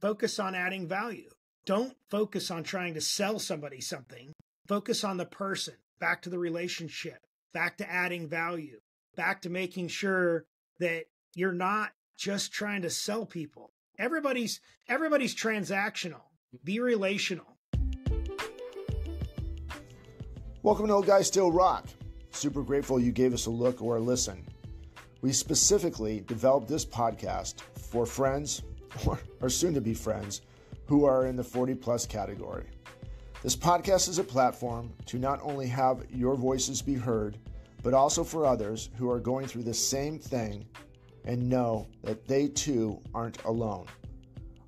Focus on adding value. Don't focus on trying to sell somebody something. Focus on the person, back to the relationship, back to adding value, back to making sure that you're not just trying to sell people. Everybody's transactional. Be relational. Welcome to Old Guys Still Rock. Super grateful you gave us a look or a listen. We specifically developed this podcast for friends or soon-to-be friends who are in the 40-plus category. This podcast is a platform to not only have your voices be heard, but also for others who are going through the same thing and know that they too aren't alone.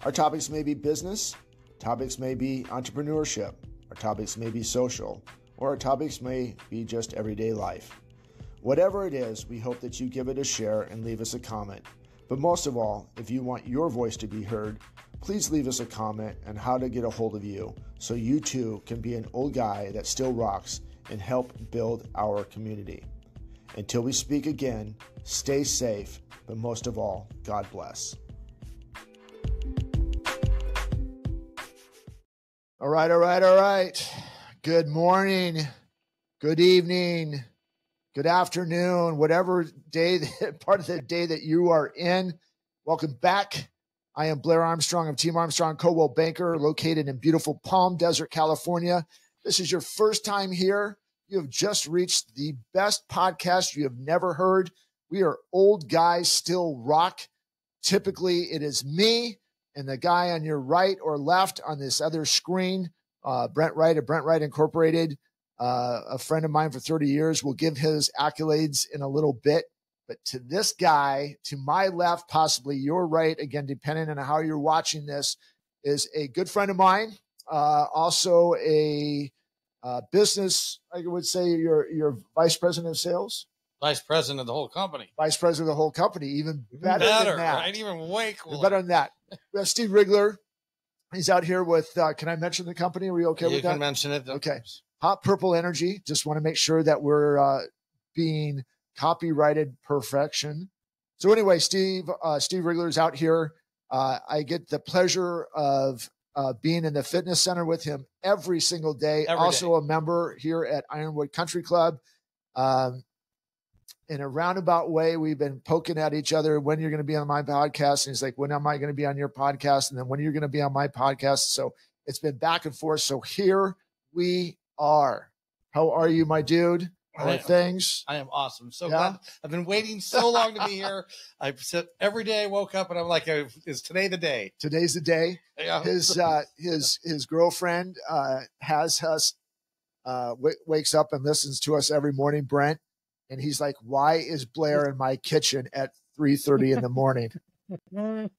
Our topics may be business, topics may be entrepreneurship, our topics may be social, or our topics may be just everyday life. Whatever it is, we hope that you give it a share and leave us a comment. But most of all, if you want your voice to be heard, please leave us a comment on how to get a hold of you so you too can be an old guy that still rocks and help build our community. Until we speak again, stay safe, but most of all, God bless. All right. Good morning, good evening, good afternoon, whatever day, part of the day that you are in. Welcome back. I am Blair Armstrong of Team Armstrong Coldwell Banker, located in beautiful Palm Desert, California. This is your first time here. You have just reached the best podcast you have never heard. We are Old Guys Still Rock. Typically, it is me and the guy on your right or left on this other screen, Brent Wright of Brent Wright Incorporated, a friend of mine for 30 years. We'll give his accolades in a little bit. But to this guy, to my left, possibly your right, again, depending on how you're watching this, is a good friend of mine, also a business, I would say you're vice president of sales. Vice president of the whole company. Vice president of the whole company, even better than that. Right? Even way cooler. Better than that. We have Steve Rigler. He's out here with, can I mention the company? Are we okay with that? You can mention it. Okay. Hot Purple Energy. Just want to make sure that we're being copyrighted perfection. So anyway, Steve Rigler is out here. I get the pleasure of being in the fitness center with him every single day. Also a member here at Ironwood Country Club. In a roundabout way, we've been poking at each other. When you're going to be on my podcast? And he's like, when am I going to be on your podcast? And then when are you going to be on my podcast? So it's been back and forth. So here we are. How are you, my dude? How are things? I am awesome. So glad. I've been waiting so long to be here. I've said every day I woke up and I'm like, is today the day? Today's the day. Yeah. His girlfriend has us, wakes up and listens to us every morning, Brent. And he's like, why is Blair in my kitchen at 3:30 in the morning?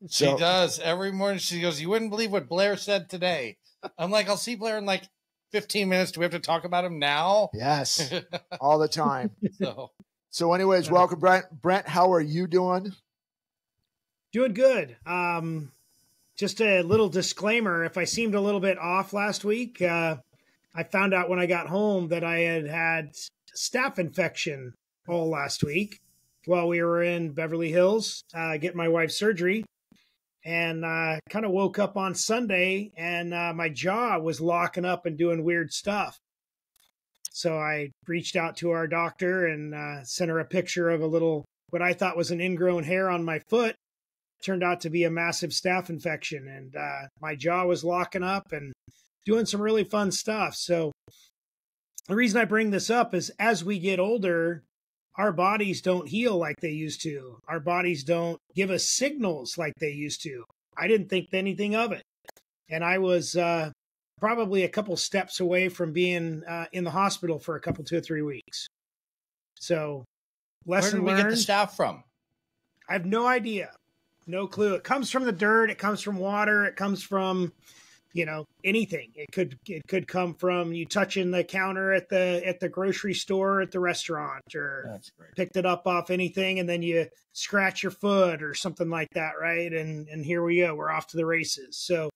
She does every morning. She goes, you wouldn't believe what Blair said today. I'm like, I'll see Blair in like 15 minutes. Do we have to talk about him now? Yes, all the time. So anyways, welcome, Brent. Brent, how are you doing? Doing good. Just a little disclaimer. If I seemed a little bit off last week, I found out when I got home that I had staph infection all last week while we were in Beverly Hills getting my wife's surgery. And kind of woke up on Sunday and my jaw was locking up and doing weird stuff. So I reached out to our doctor and sent her a picture of a little, what I thought was an ingrown hair on my foot. Turned out to be a massive staph infection. And my jaw was locking up and doing some really fun stuff. So the reason I bring this up is as we get older, our bodies don't heal like they used to. Our bodies don't give us signals like they used to. I didn't think anything of it. And I was probably a couple steps away from being in the hospital for a couple, 2 or 3 weeks. So lesson learned. Where did we get the staph from? I have no idea. No clue. It comes from the dirt. It comes from water. It comes from, anything. It could come from you touching the counter at the grocery store, at the restaurant, or picked it up off anything, and then you scratch your foot or something like that, right? And here we go. We're off to the races. So,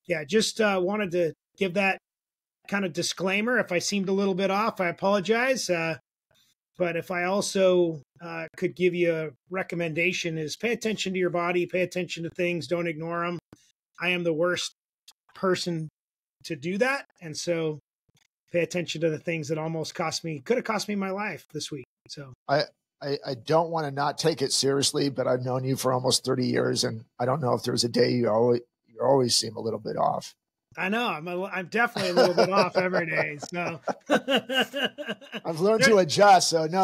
yeah, just wanted to give that kind of disclaimer. If I seemed a little bit off, I apologize. But if I also could give you a recommendation is pay attention to your body, pay attention to things, don't ignore them. I am the worst person to do that. And so pay attention to the things that could have cost me my life this week. So I don't want to not take it seriously, but I've known you for almost 30 years, and I don't know if there's a day you always seem a little bit off. I know I'm definitely a little bit off every day. So I've learned to adjust. So no,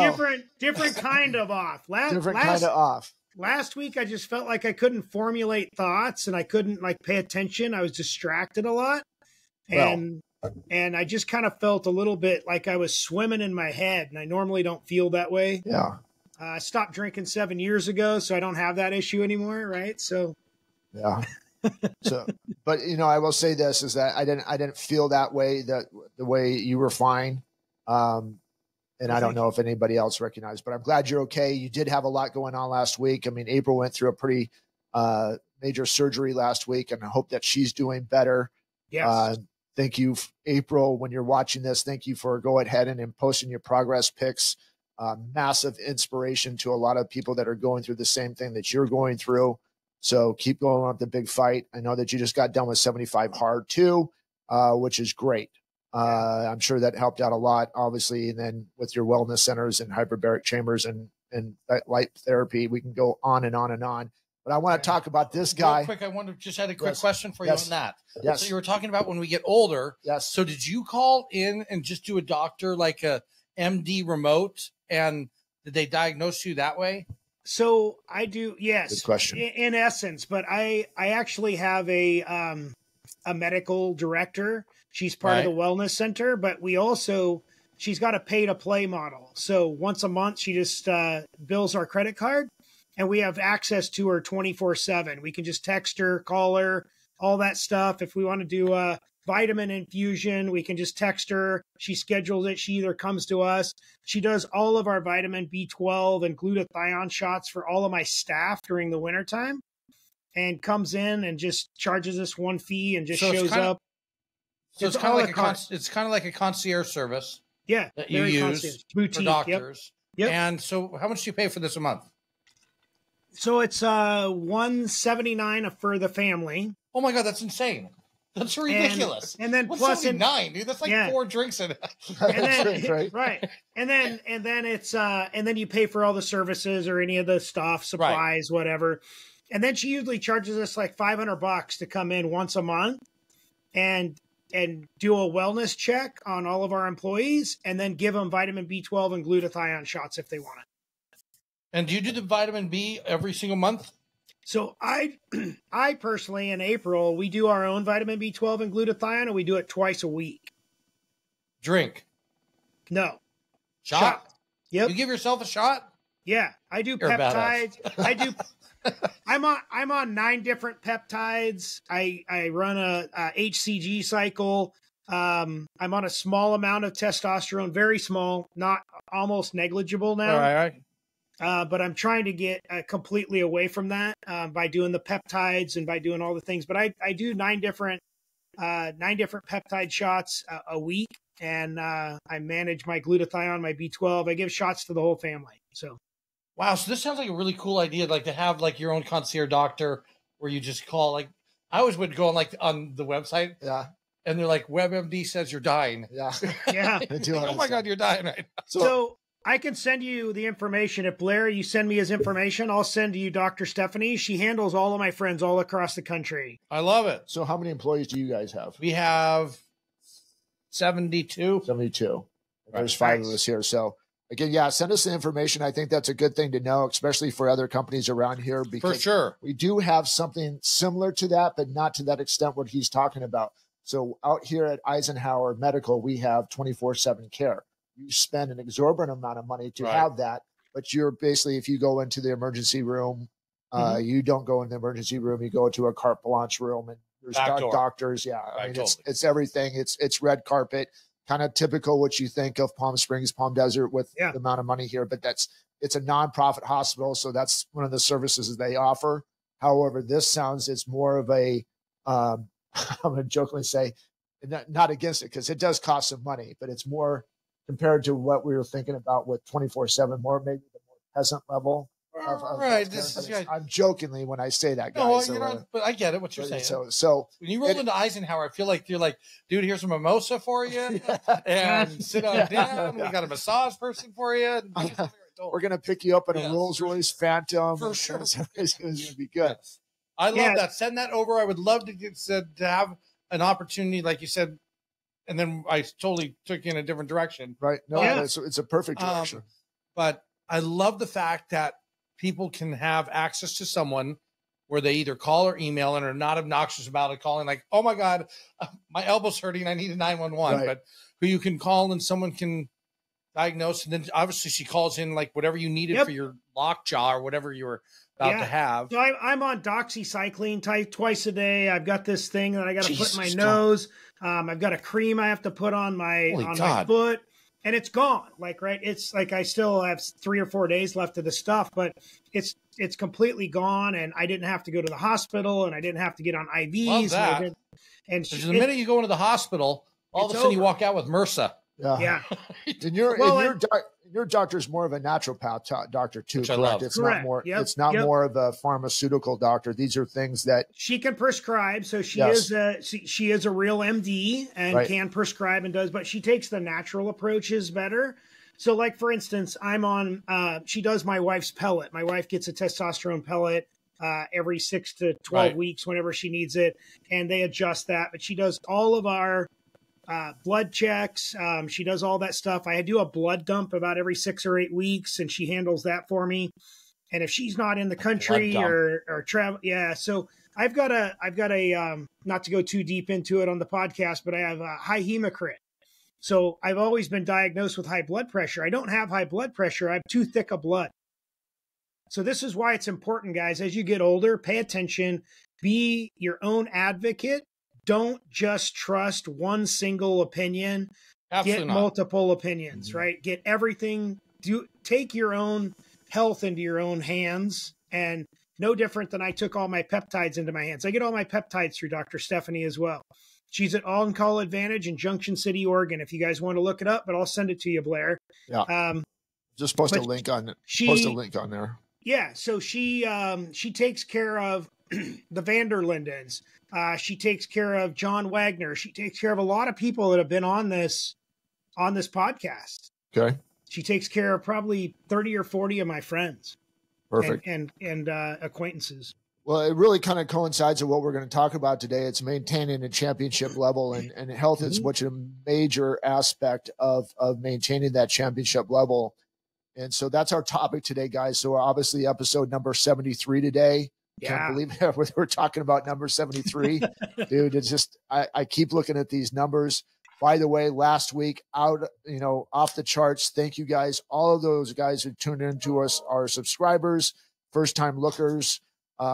different kind of off. Kind of off. Last week, I just felt like I couldn't formulate thoughts and I couldn't pay attention. I was distracted a lot. And I just kind of felt a little bit like I was swimming in my head, and I normally don't feel that way. Yeah. I stopped drinking 7 years ago, so I don't have that issue anymore. Right. So, yeah. But I will say this is that I didn't feel that way, the way you were fine. And I don't know if anybody else recognized, but I'm glad you're okay. You did have a lot going on last week. I mean, April went through a pretty major surgery last week, and I hope that she's doing better. Yes. Thank you, April. When you're watching this, thank you for going ahead and posting your progress pics. Massive inspiration to a lot of people that are going through the same thing that you're going through. So keep going on with the big fight. I know that you just got done with 75 hard too, which is great. I'm sure that helped out a lot, obviously. And then with your wellness centers and hyperbaric chambers and light therapy, we can go on and on and on. But I want to talk about this guy. Real quick, I just had a quick question for you on that. Yes. So you were talking about when we get older. Yes. So did you call in and just do a doctor like a MD remote, and did they diagnose you that way? So I do, yes. Good question. In essence, but I actually have a medical director. She's part of the wellness center, but she's got a pay to play model. So once a month, she just bills our credit card, and we have access to her 24/7. We can just text her, call her, all that stuff. If we want to do a vitamin infusion, we can just text her. She schedules it. She either comes to us. She does all of our vitamin B12 and glutathione shots for all of my staff during the wintertime, and comes in and just charges us one fee and just shows up. So it's kind of like a concierge service. Yeah. That you use boutique, for doctors. Yep. And so how much do you pay for this a month? So it's $179 for the family. Oh my God, that's insane. That's ridiculous. And then plus $179, dude. That's like 4 drinks in it. And then, right. And then it's and then you pay for all the services or any of the stuff, supplies, whatever. And then she usually charges us like $500 to come in once a month and do a wellness check on all of our employees, and then give them vitamin B12 and glutathione shots if they want it. And do you do the vitamin B every single month? So I personally, in April, we do our own vitamin B12 and glutathione, and we do it twice a week. Drink? No. Shot? Yep. You give yourself a shot? Yeah, I do peptides. I'm on 9 different peptides. I run a HCG cycle. I'm on a small amount of testosterone, very small, not almost negligible now. All right. But I'm trying to get completely away from that by doing the peptides and by doing all the things. But I do 9 different peptide shots a week, and I manage my glutathione, my B12. I give shots to the whole family. So, wow. So this sounds like a really cool idea, like to have like your own concierge doctor where you just call. Like I always would go on the website, and they're like, WebMD says you're dying. Yeah. Oh my God, you're dying right now. So I can send you the information. If Blair, you send me his information, I'll send you Dr. Stephanie. She handles all of my friends all across the country. I love it. So how many employees do you guys have? We have 72. 72. There's 5 of us here. So again, send us the information. I think that's a good thing to know, especially for other companies around here. Because for sure. We do have something similar to that, but not to that extent what he's talking about. So out here at Eisenhower Medical, we have 24/7 care. You spend an exorbitant amount of money to have that, but you're basically, if you go into the emergency room, you don't go in the emergency room, you go into a carte blanche room, and there's doctors. Yeah. I mean, it's everything. It's red carpet, kind of typical what you think of Palm Springs, Palm Desert with the amount of money here, but it's a nonprofit hospital. So that's one of the services that they offer. However, it's more of a, I'm going to jokingly say, not against it, because it does cost some money, but it's more compared to what we were thinking about with 24/7, maybe the more peasant level Right. I'm jokingly when I say that, guys. No, so, but I get it. What you're saying. So when you roll into Eisenhower, I feel like you're like, dude, here's a mimosa for you, and sit on down. We got a massage person for you. We're gonna pick you up in a Rolls Royce Phantom for sure. It's gonna be good. Yes. I love that. Send that over. I would love to have an opportunity, like you said. And then I totally took you in a different direction. Right. No, it's a perfect direction. But I love the fact that people can have access to someone where they either call or email and are not obnoxious about it, calling like, oh my God, my elbow's hurting, I need a 911. Right. But who you can call and someone can diagnose. And then obviously she calls in like whatever you needed for your lockjaw or whatever you were about to have. So I'm on doxycycline twice a day. I've got this thing that I got to put in my nose. I've got a cream I have to put on my foot, and it's gone. Like, right. It's like, I still have 3 or 4 days left of the stuff, but it's completely gone. And I didn't have to go to the hospital, and I didn't have to get on IVs. Love that. And the minute you go into the hospital, all of a sudden you walk out with MRSA. Yeah. And your doctor's more of a naturopath doctor too, which correct? I love. It's correct. not more. It's not more of a pharmaceutical doctor. These are things that she can prescribe. So she is a real MD and can prescribe and does, but she takes the natural approaches better. So, like for instance, I'm on. She does my wife's pellet. My wife gets a testosterone pellet every 6 to 12 weeks whenever she needs it, and they adjust that. But she does all of our blood checks. She does all that stuff. I do a blood dump about every 6 or 8 weeks, and she handles that for me. And if she's not in the country or travel, so I've got a not to go too deep into it on the podcast, but I have a high hematocrit. So I've always been diagnosed with high blood pressure. I don't have high blood pressure. I have too thick a blood. So this is why it's important, guys. As you get older, pay attention, be your own advocate. Don't just trust one single opinion. Absolutely get multiple opinions, right? Get everything. Take your own health into your own hands. And no different than I took all my peptides into my hands. I get all my peptides through Dr. Stephanie as well. She's at On Call Advantage in Junction City, Oregon. If you guys want to look it up, but I'll send it to you, Blair. Yeah. Just post a link on it. Post a link on there. Yeah. So she takes care of the Vanderlindens. She takes care of John Wagner. She takes care of a lot of people that have been on this podcast. Okay. She takes care of probably 30 or 40 of my friends. Perfect. And acquaintances. Well, it really kind of coincides with what we're going to talk about today. It's maintaining a championship level, and health is such a major aspect of maintaining that championship level. And so that's our topic today, guys. So obviously episode number 73 today. Can't believe it. We're talking about number 73. Dude, it's just, I keep looking at these numbers. By the way, last week off the charts. Thank you guys. All of those guys who tuned into us are subscribers, first time lookers.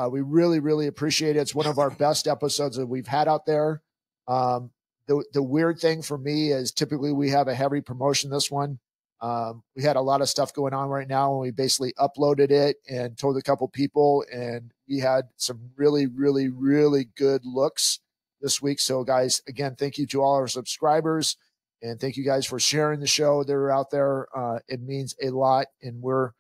We really, really appreciate it. It's one of our best episodes that we've had out there. The weird thing for me is typically we have a heavy promotion. This one, we had a lot of stuff going on right now, and we basically uploaded it and told a couple people, and we had some really, really, really good looks this week. So guys, again, thank you to all our subscribers, and thank you guys for sharing the show. They're out there. It means a lot, and we're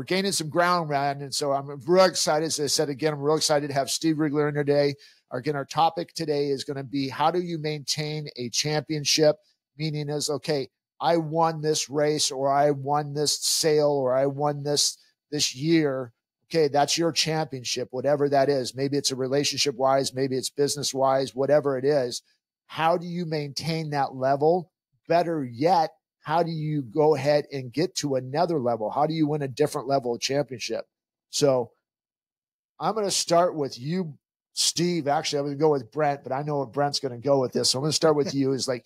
gaining some ground, man. And so I'm real excited. As I said, again, I'm real excited to have Steve Rigler in today. Again, our topic today is going to be, how do you maintain a championship? Meaning is, okay, I won this race, or I won this sale, or I won this year. Okay, that's your championship, whatever that is. Maybe it's a relationship wise, maybe it's business wise, whatever it is. How do you maintain that level? Better yet, how do you go ahead and get to another level? How do you win a different level of championship? So I'm going to start with you, Steve. Actually, I'm going to go with Brent, but I know what Brent's going to go with this. So I'm going to start with you. Is like,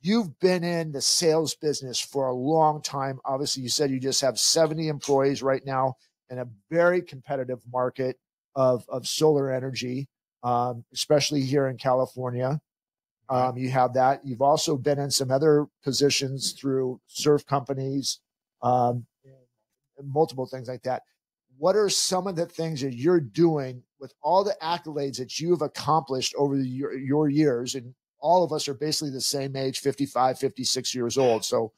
you've been in the sales business for a long time. Obviously, you said you just have 70 employees right now in a very competitive market of solar energy, especially here in California. You have that. You've also been in some other positions through surf companies, and multiple things like that. What are some of the things that you're doing with all the accolades that you've accomplished over your years? And all of us are basically the same age, 55, 56 years old. So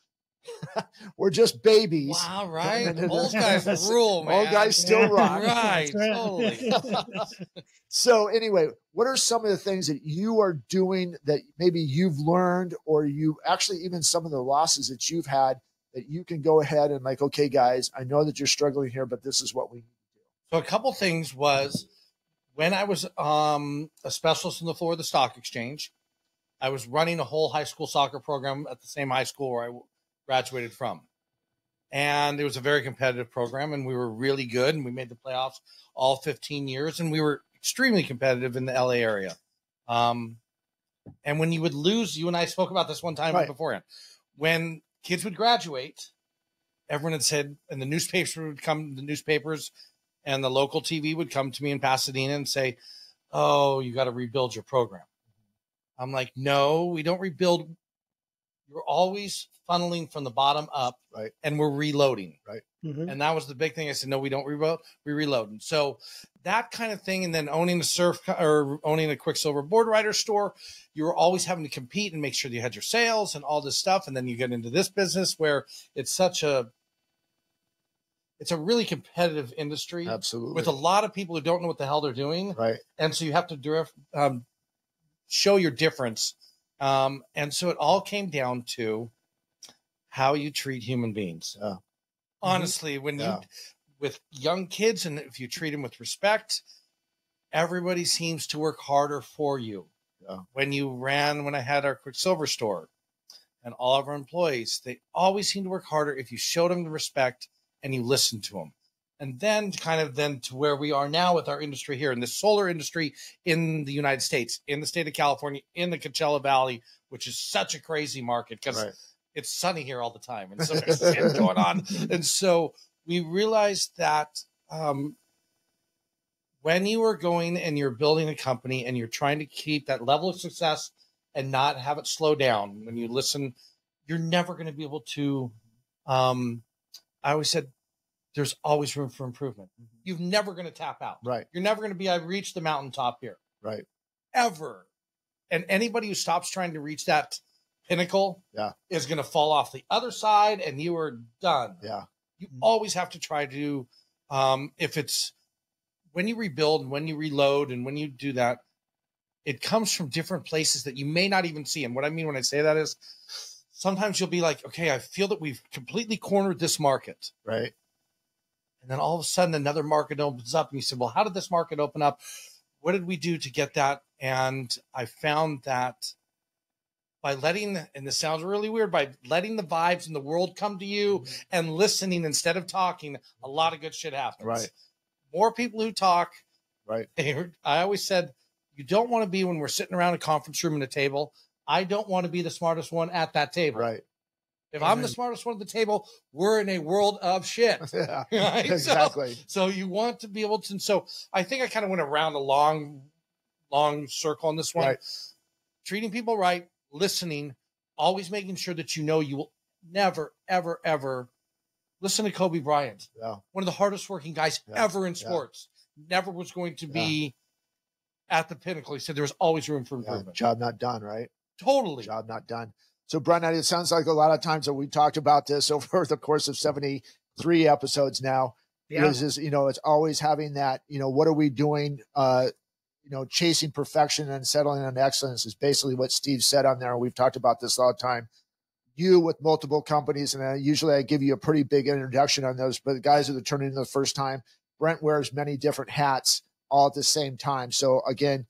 We're just babies. Wow, right? Old guys rule, man. Old guys still rock. Right, totally. So anyway, what are some of the things that you are doing that maybe you've learned, or you actually even some of the losses that you've had that you can go ahead and like, okay, guys, I know that you're struggling here, but this is what we need to do. So a couple things was when I was a specialist on the floor of the stock exchange, I was running a whole high school soccer program at the same high school where I graduated from. And it was a very competitive program, and we were really good, and we made the playoffs all 15 years, and we were extremely competitive in the LA area. And when you would lose, you and I spoke about this one time beforehand, when kids would graduate, everyone had said, and the newspapers and the local TV would come to me in Pasadena and say, oh, you got to rebuild your program. I'm like, no, we don't rebuild. You're always funneling from the bottom up, right? And we're reloading, right? Mm-hmm. And that was the big thing. I said, no, we don't rebuild, we reload. And so that kind of thing, and then owning a Quicksilver board rider store, you were always having to compete and make sure you had your sales and all this stuff. And then you get into this business where it's a really competitive industry, absolutely, with a lot of people who don't know what the hell they're doing, right? And so you have to show your difference. And so it all came down to how you treat human beings. Yeah. Honestly, when you, with young kids, and if you treat them with respect, everybody seems to work harder for you. Yeah. When I had our Quicksilver store and all of our employees, they always seem to work harder if you showed them the respect and you listened to them. And then to where we are now with our industry here in the solar industry in the United States, in the state of California, in the Coachella Valley, which is such a crazy market because it's sunny here all the time. And so there's shit going on. And so we realized that when you are going and you're building a company and you're trying to keep that level of success and not have it slow down, when you listen, you're never going to be able to, I always said, there's always room for improvement. You're never going to tap out. Right. You're never going to be, I've reached the mountaintop here. Right. Ever. And anybody who stops trying to reach that pinnacle is going to fall off the other side and you are done. Yeah. You always have to try to, if it's when you rebuild and when you reload and when you do that, it comes from different places that you may not even see. And what I mean when I say that is sometimes you'll be like, okay, I feel that we've completely cornered this market. Right. And then all of a sudden another market opens up and you say, well, how did this market open up? What did we do to get that? And I found that by letting, and this sounds really weird, by letting the vibes in the world come to you and listening instead of talking, a lot of good shit happens. Right. More people who talk. Right. I always said, you don't want to be when we're sitting around a conference room and a table. I don't want to be the smartest one at that table. Right. If I'm the smartest one at the table, we're in a world of shit. Yeah, right? exactly. So you want to be able to. And so I think I kind of went around a long circle on this one. Right. Treating people right, listening, always making sure that you know you will never, ever, ever listen to Kobe Bryant. Yeah. One of the hardest working guys ever in sports. Never was going to be at the pinnacle. He said there was always room for improvement. Job not done, right? Totally. Job not done. So, Brent, it sounds like a lot of times that we talked about this over the course of 73 episodes now. Yeah. Is it's always having that, what are we doing? Chasing perfection and settling on excellence is basically what Steve said on there. We've talked about this all the time. You with multiple companies, and usually I give you a pretty big introduction on those, but the guys that are turning in the first time, Brent wears many different hats all at the same time. So again,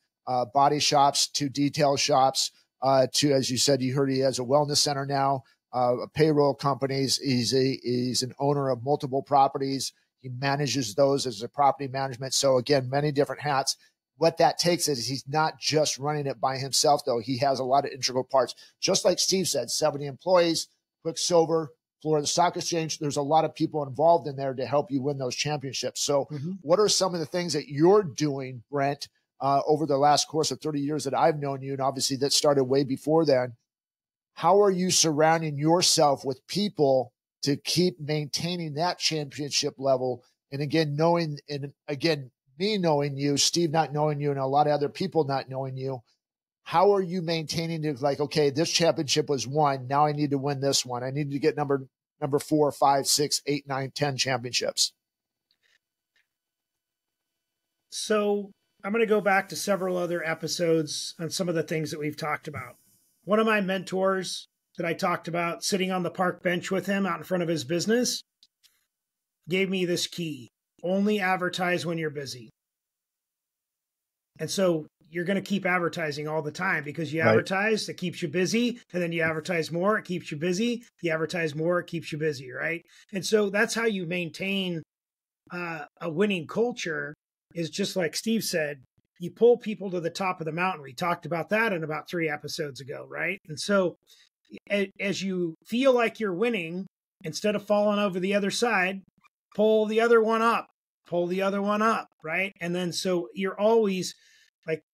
body shops to detail shops, to, as you said, you heard he has a wellness center now, payroll companies. He's an owner of multiple properties. He manages those as a property management. So again, many different hats. What that takes is he's not just running it by himself, though. He has a lot of integral parts. Just like Steve said, 70 employees, Quicksilver, floor of the stock exchange. There's a lot of people involved in there to help you win those championships. So what are some of the things that you're doing, Brent, over the last course of 30 years that I've known you? And obviously that started way before then. How are you surrounding yourself with people to keep maintaining that championship level? And again, me knowing you, Steve not knowing you, and a lot of other people not knowing you, how are you maintaining it? Like, okay, this championship was won. Now I need to win this one. I need to get number 4, 5, 6, 8, 9, 10 championships. So I'm going to go back to several other episodes on some of the things that we've talked about. One of my mentors that I talked about sitting on the park bench with him out in front of his business gave me this key: only advertise when you're busy. And so you're going to keep advertising all the time, because you advertise, it keeps you busy. And then you advertise more, it keeps you busy. You advertise more, it keeps you busy, right? And so that's how you maintain a winning culture, is just like Steve said, you pull people to the top of the mountain. We talked about that in about 3 episodes ago, right? And so as you feel like you're winning, instead of falling over the other side, pull the other one up, right? And then so you're always,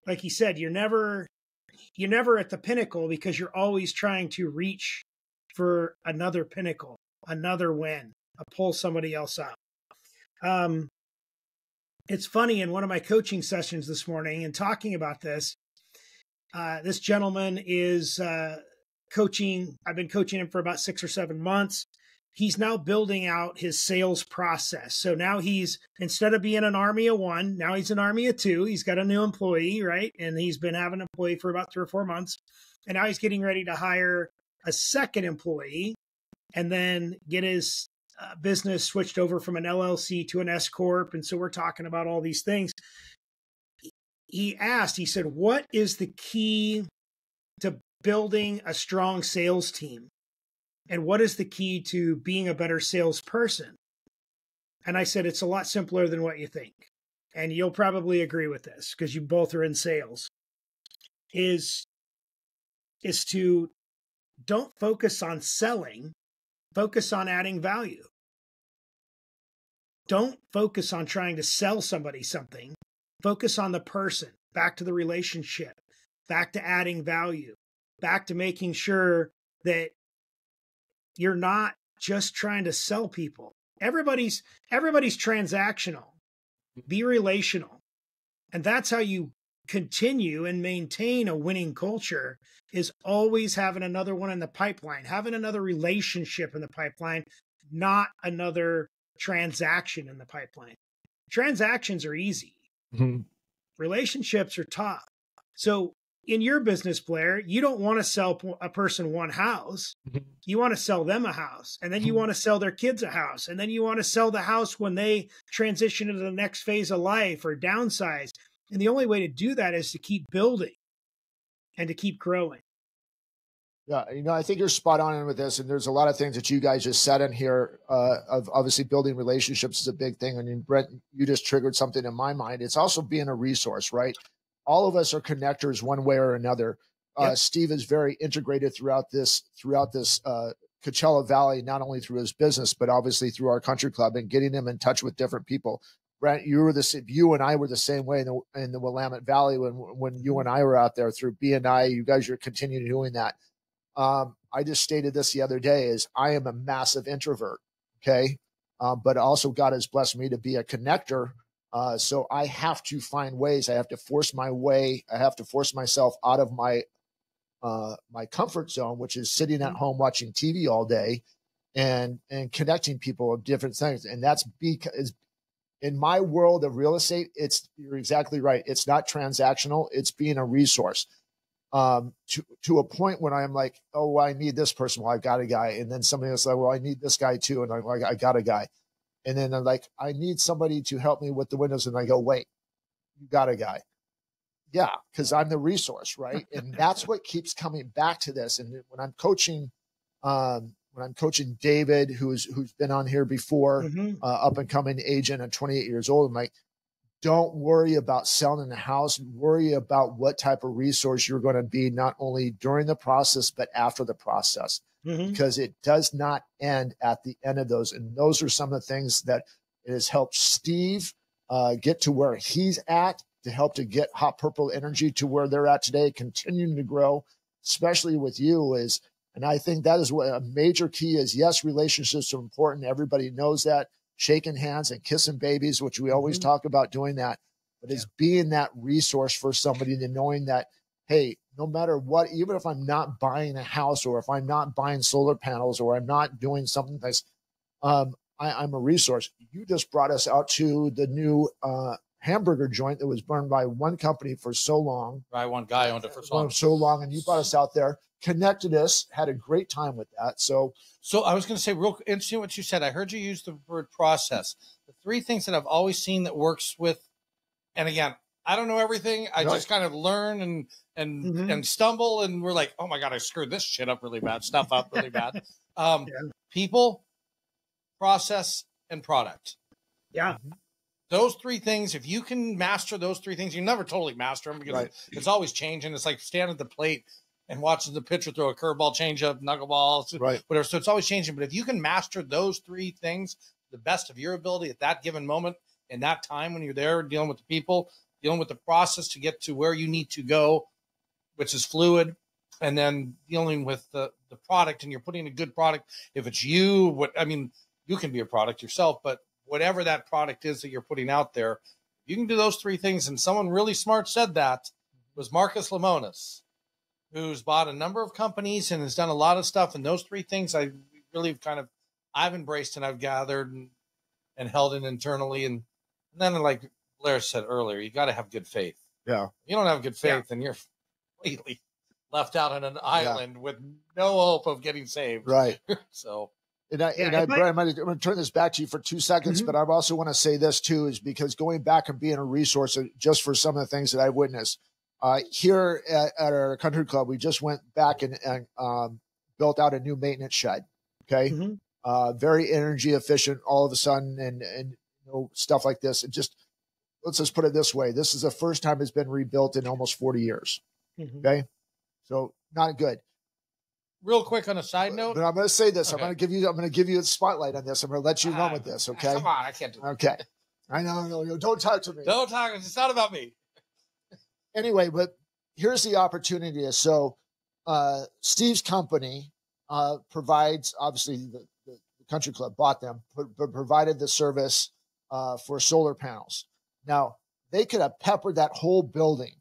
like he said, you're never at the pinnacle, because you're always trying to reach for another pinnacle, another win, pull somebody else up. It's funny, in one of my coaching sessions this morning and talking about this, this gentleman is coaching. I've been coaching him for about 6 or 7 months. He's now building out his sales process. So now he's, instead of being an army of 1, now he's an army of 2. He's got a new employee, right? And he's been having an employee for about 3 or 4 months. And now he's getting ready to hire a second employee and then get his business switched over from an LLC to an S Corp. And so we're talking about all these things. He said, what is the key to building a strong sales team? And what is the key to being a better salesperson? And I said, it's a lot simpler than what you think. And you'll probably agree with this, because you both are in sales, is to don't focus on selling, focus on adding value. Don't focus on trying to sell somebody something. Focus on the person, back to the relationship, back to adding value, back to making sure that you're not just trying to sell people. Everybody's transactional. Be relational. And that's how you continue and maintain a winning culture, is always having another one in the pipeline, having another relationship in the pipeline, not another transaction in the pipeline. Transactions are easy. Mm-hmm. Relationships are tough. So in your business, Blair, you don't want to sell a person one house. Mm-hmm. You want to sell them a house, and then you want to sell their kids a house, and then you want to sell the house when they transition into the next phase of life or downsize. And the only way to do that is to keep building and to keep growing. Yeah, I think you're spot on with this, and there's a lot of things that you guys just said in here. Of obviously building relationships is a big thing. I mean, Brent, you just triggered something in my mind. It's also being a resource, right? All of us are connectors one way or another. Yep. Steve is very integrated throughout this Coachella Valley, not only through his business, but obviously through our country club and getting him in touch with different people. Brent, you and I were the same way in the Willamette Valley when you and I were out there through BNI. You guys are continuing doing that. I just stated this the other day, is I am a massive introvert. Okay. But also God has blessed me to be a connector. So I have to find ways. I have to force my way. I have to force myself out of my comfort zone, which is sitting at home watching TV all day and connecting people of different things. And that's because in my world of real estate, you're exactly right. It's not transactional. It's being a resource. To a point when I'm like, oh, well, I need this person. Well, I've got a guy. And then somebody else like, well, I need this guy too. And I'm like, I got a guy. And then I'm like, I need somebody to help me with the windows. And I go, wait, you got a guy. Yeah, because I'm the resource, right? And that's what keeps coming back to this. And when I'm coaching David, who's been on here before, up and coming agent at 28 years old, I'm like, don't worry about selling the house. Worry about what type of resource you're going to be, not only during the process, but after the process, because it does not end at the end of those. And those are some of the things that it has helped Steve get to where he's at, to help to get Hot Purple Energy to where they're at today, continuing to grow, especially with you. And I think that is what a major key is. Yes, relationships are important. Everybody knows that. Shaking hands and kissing babies, which we always talk about doing that, but it's being that resource for somebody, to knowing that, hey, no matter what, even if I'm not buying a house or if I'm not buying solar panels or I'm not doing something that's, I'm a resource. You just brought us out to the new hamburger joint that was burned by one company for so long. Right, one guy owned it for so long, and you brought us out there, connected us, had a great time with that. So I was going to say, real interesting what you said. I heard you use the word process. The three things that I've always seen that works with, and again, I don't know everything. I just kind of learn and stumble, and we're like, oh my God, I screwed this shit up really bad, stuff up really bad. People, process, and product. Yeah. Those three things, if you can master those three things, you never totally master them because it's always changing. It's like standing at the plate and watching the pitcher throw a curveball, changeup, knuckleball, whatever. So it's always changing. But if you can master those three things, the best of your ability at that given moment, in that time when you're there dealing with the people, dealing with the process to get to where you need to go, which is fluid, and then dealing with the product, and you're putting a good product. If it's you, you can be a product yourself, but whatever that product is that you're putting out there, you can do those three things. And someone really smart said that was Marcus Lemonis, who's bought a number of companies and has done a lot of stuff. And those three things I've embraced and I've gathered and held in internally. And then, like Blair said earlier, you got to have good faith. Yeah. You don't have good faith, and you're completely left out on an island with no hope of getting saved. Right. So. Brian, I'm going to turn this back to you for 2 seconds, but I also want to say this too, is because going back and being a resource just for some of the things that I witnessed here at our country club, we just went back and built out a new maintenance shed. Okay. Very energy efficient all of a sudden and stuff like this. And let's just put it this way. This is the first time it's been rebuilt in almost 40 years. Okay. So not good. Real quick on a side note, but I'm going to say this. Okay. I'm going to give you a spotlight on this. I'm going to let you run with this. Okay. Come on, I can't do that. Okay. I know. Don't talk to me. Don't talk. It's not about me. Anyway, but here's the opportunity. So, Steve's company provides, obviously, the country club bought them, but provided the service for solar panels. Now, they could have peppered that whole building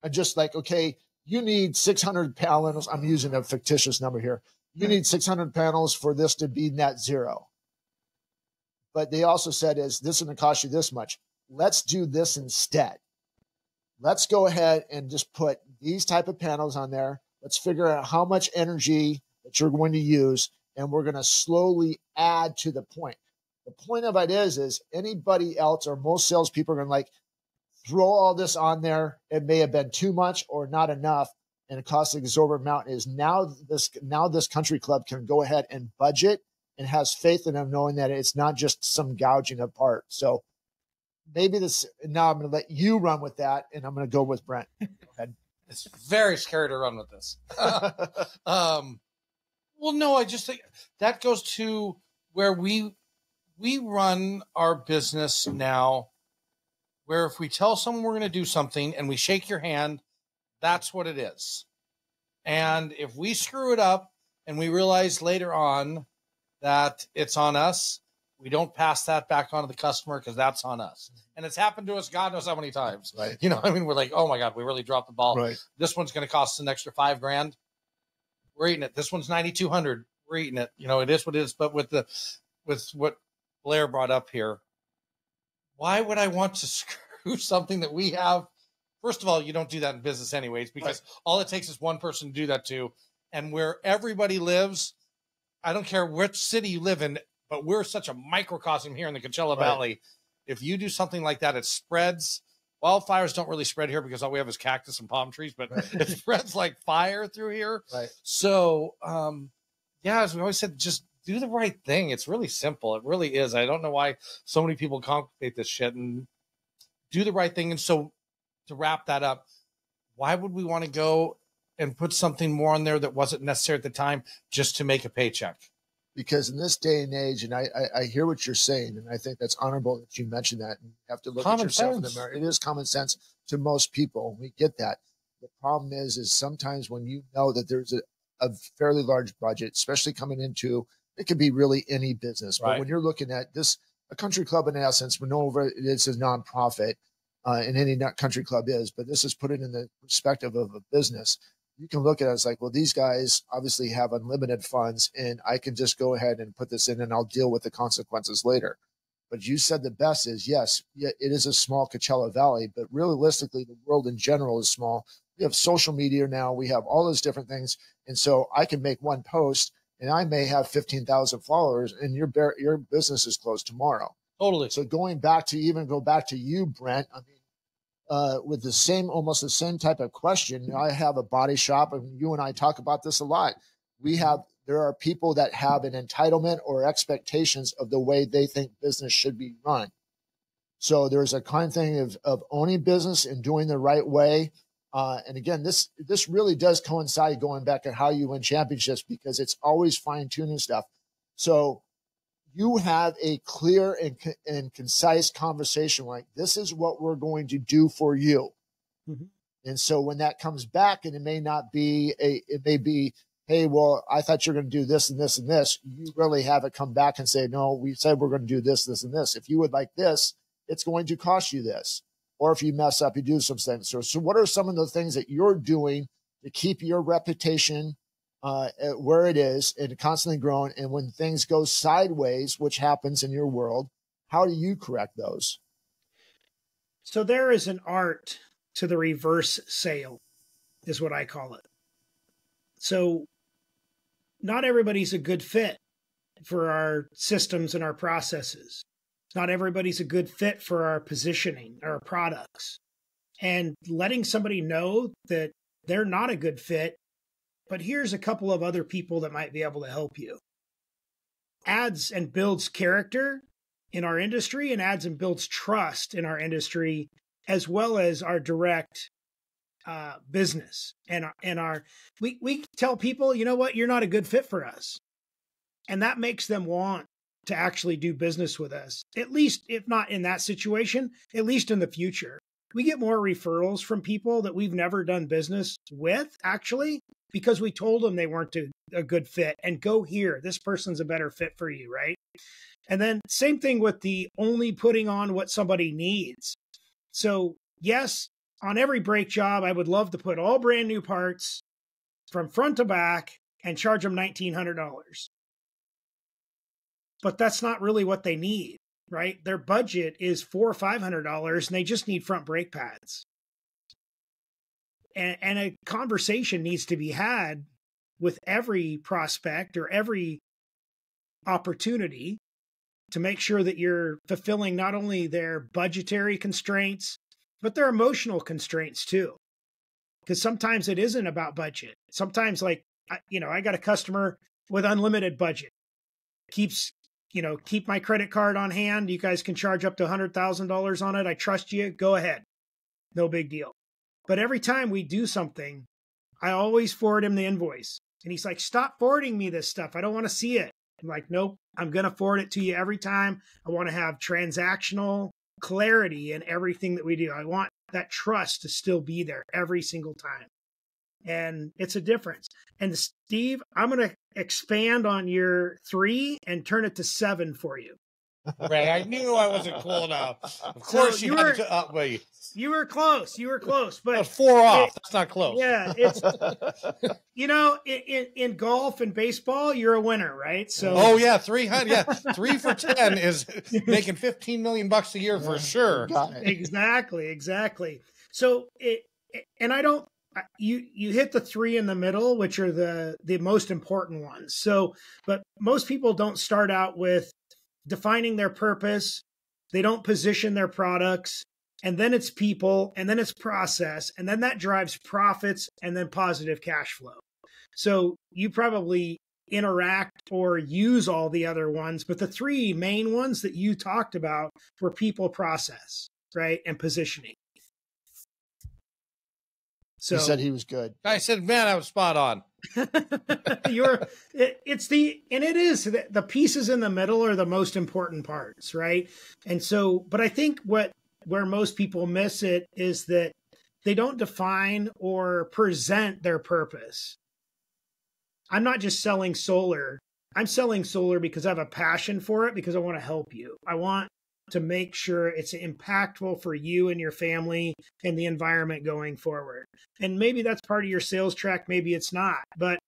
and just like, okay, you need 600 panels. I'm using a fictitious number here. You need 600 panels for this to be net zero. But they also said, this is going to cost you this much. Let's do this instead. Let's go ahead and just put these type of panels on there. Let's figure out how much energy that you're going to use, and we're going to slowly add to the point. The point of it is anybody else or most salespeople are going to like, throw all this on there. It may have been too much or not enough, and it costs an exorbitant amount. Is now this country club can go ahead and budget and has faith in them, knowing that it's not just some gouging apart. So maybe now I'm going to let you run with that, and I'm going to go with Brent. Go ahead. It's very scary to run with this. Well, no, I just think that goes to where we run our business now, where if we tell someone we're going to do something and we shake your hand, that's what it is. And if we screw it up and we realize later on that it's on us, we don't pass that back on to the customer because that's on us. And it's happened to us God knows how many times. Right. We're like, oh my God, we really dropped the ball. Right. This one's going to cost us an extra $5,000. We're eating it. This one's 9,200. We're eating it. It is what it is. But with what Blair brought up here, why would I want to screw something that we have? First of all, you don't do that in business anyways, because all it takes is one person to do that too. And where everybody lives, I don't care which city you live in, but we're such a microcosm here in the Coachella Valley. If you do something like that, it spreads. Wildfires don't really spread here because all we have is cactus and palm trees, but it spreads like fire through here. Right. So, as we always said, just do the right thing. It's really simple. It really is. I don't know why so many people complicate this shit, and do the right thing. And so to wrap that up, why would we want to go and put something more on there that wasn't necessary at the time just to make a paycheck? Because in this day and age, and I hear what you're saying, and I think that's honorable that you mentioned that. And you have to look at yourself in the mirror. It is common sense to most people. We get that. The problem is sometimes when you know that there's a fairly large budget, especially coming into, it could be really any business. But when you're looking at this, a country club in essence, we know it is a nonprofit. in any country club is, but this is put it in the perspective of a business. You can look at it as like, well, these guys obviously have unlimited funds and I can just go ahead and put this in and I'll deal with the consequences later. But you said the best is, yes, it is a small Coachella Valley, but realistically, the world in general is small. We have social media now. We have all those different things. And so I can make one post and I may have 15,000 followers and your business is closed tomorrow. Totally. So go back to you, Brent, I mean, with almost the same type of question. I have a body shop and you and I talk about this a lot. There are people that have an entitlement or expectations of the way they think business should be run. So there's a kind of thing of owning business and doing the right way. And again, this really does coincide going back to how you win championships because it's always fine tuning stuff. So you have a clear and concise conversation like, this is what we're going to do for you. Mm-hmm. And so when that comes back, and it may be, hey, well, I thought you're going to do this and this and this. You really have it come back and say, no, we said we're going to do this, this, and this. If you would like this, it's going to cost you this. Or if you mess up, you do some things. So what are some of the things that you're doing to keep your reputation where it is and constantly growing? And when things go sideways, which happens in your world, how do you correct those? So there is an art to the reverse sale, is what I call it. So not everybody's a good fit for our systems and our processes. Not everybody's a good fit for our positioning, our products. And letting somebody know that they're not a good fit, but here's a couple of other people that might be able to help you. Adds and builds character in our industry and adds and builds trust in our industry, as well as our direct business. We tell people, you know what, you're not a good fit for us. And that makes them want to actually do business with us, at least if not in that situation, at least in the future. We get more referrals from people that we've never done business with, actually, because we told them they weren't a good fit and go here. This person's a better fit for you, right? And then same thing with the only putting on what somebody needs. So yes, on every brake job, I would love to put all brand new parts from front to back and charge them $1,900. But that's not really what they need, right? Their budget is $400 or $500 and they just need front brake pads. And a conversation needs to be had with every prospect or every opportunity to make sure that you're fulfilling not only their budgetary constraints, but their emotional constraints too. Because sometimes it isn't about budget. Sometimes I got a customer with unlimited budget. Keep my credit card on hand. You guys can charge up to $100,000 on it. I trust you. Go ahead. No big deal. But every time we do something, I always forward him the invoice. And he's like, stop forwarding me this stuff. I don't want to see it. I'm like, nope, I'm going to forward it to you every time. I want to have transactional clarity in everything that we do. I want that trust to still be there every single time. And it's a difference. And Steve, I'm going to expand on your 3 and turn it to 7 for you. Ray, I knew I wasn't cool enough. Of course, so you were. You were close. You were close, but that's 4 off. That's not close. Yeah, it's in golf and baseball, you're a winner, right? So 300, 3 for 10 is making $15 million a year for sure. Exactly. So you hit the 3 in the middle, which are the most important ones. So, but most people don't start out with defining their purpose. They don't position their products, and then it's people, and then it's process, and then that drives profits and then positive cash flow. So you probably interact or use all the other ones, but the 3 main ones that you talked about were people, process, right? And positioning. So he said he was good. I said, man, I was spot on. It is the pieces in the middle are the most important parts, right? And so, but I think where most people miss it is that they don't define or present their purpose. I'm not just selling solar. I'm selling solar because I have a passion for it, because I want to help you. I want to make sure it's impactful for you and your family and the environment going forward. And maybe that's part of your sales track, maybe it's not. But